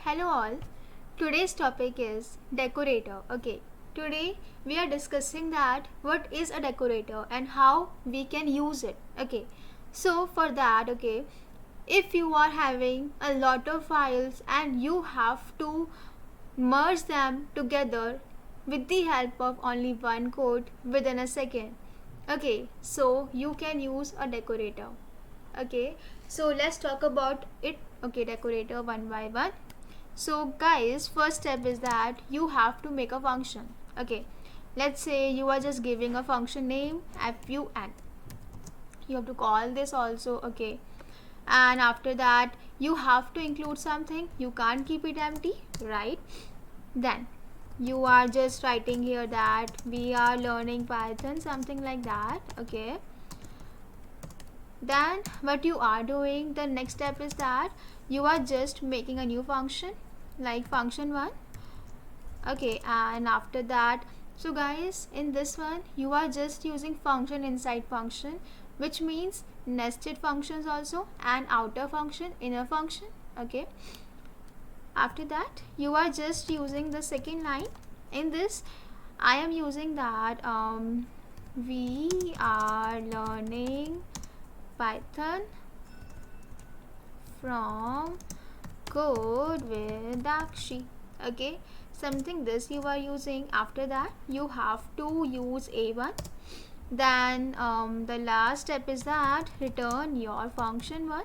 Hello all. Today's topic is decorator. Okay. Today we are discussing that what is a decorator and how we can use it. Okay. So for that, okay, if you are having a lot of files and you have to merge them together with the help of only one code within a second. Okay, so you can use a decorator. Okay, so let's talk about it. Okay, decorator one by one. So guys, first step is that you have to make a function. Okay, let's say you are just giving a function name fun. You have to call this also. Okay, and after that you have to include something. You can't keep it empty, right? Then you are just writing here that we are learning Python, something like that. Okay, then what you are doing, the next step is that you are just making a new function like function1. Okay, and after that, so guys, in this one you are just using function inside function, which means nested functions also, and outer function, inner function. Okay, after that you are just using the second line. In this I am using that we are learning Python from CodeWithDakshi. Okay, something this you are using. After that you have to use a1. Then the last step is that return your function1.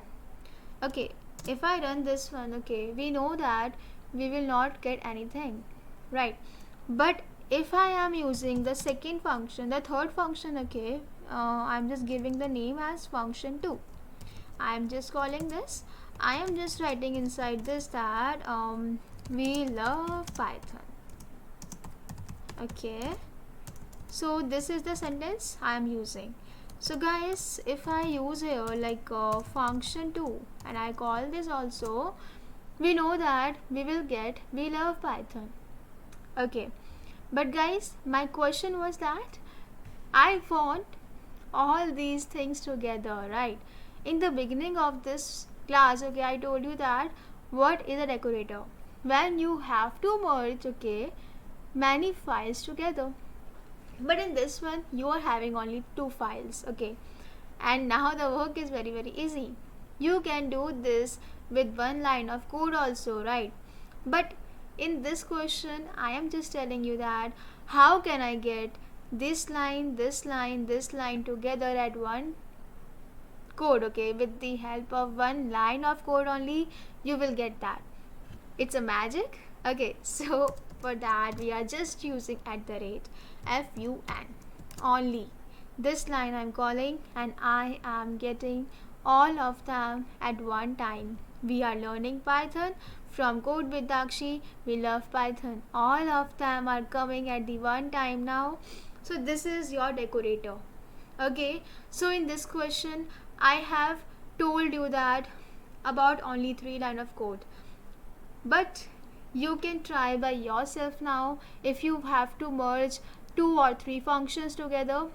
Okay, if I run this one, okay, we know that we will not get anything, right? But if I am using the second function, the third function, okay, I'm just giving the name as function2. I'm just calling this. I am just writing inside this that we love Python. Okay, so this is the sentence I am using. So guys, if I use here like function2 and I call this also, we know that we will get we love Python. Okay, but guys, my question was that I want all these things together, right? In the beginning of this class, okay, I told you that what is a decorator? When you have to merge, okay, many files together. But in this one you are having only 2 files. Okay, and now the work is very easy. You can do this with one line of code also, right? But in this question I am just telling you that how can I get this line, this line, this line together at one code. Okay, with the help of one line of code only you will get that. It's a magic. Okay, so for that we are just using @fun only. This line I'm calling and I am getting all of them at one time. We are learning Python from CodeWithDakshi. We love Python. All of them are coming at the one time now. So this is your decorator. Okay, so in this question I have told you that about only 3 line of code, but you can try by yourself now. If you have to merge 2 or 3 functions together,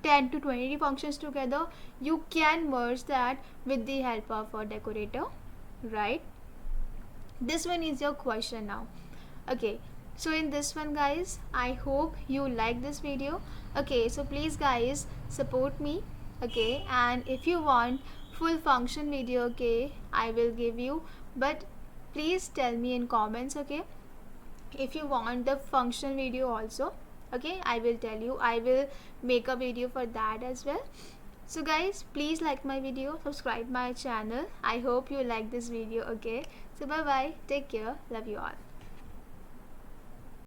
10 to 20 functions together, you can merge that with the help of a decorator, right? This one is your question now. Okay, so in this one guys, I hope you like this video. Okay, so please guys support me. Okay, and if you want full function video, okay, I will give you, but please tell me in comments. Okay, if you want the function video also, okay, I will tell you. I will make a video for that as well. So guys, please like my video, subscribe my channel. I hope you like this video. Okay, so bye bye, take care, love you all.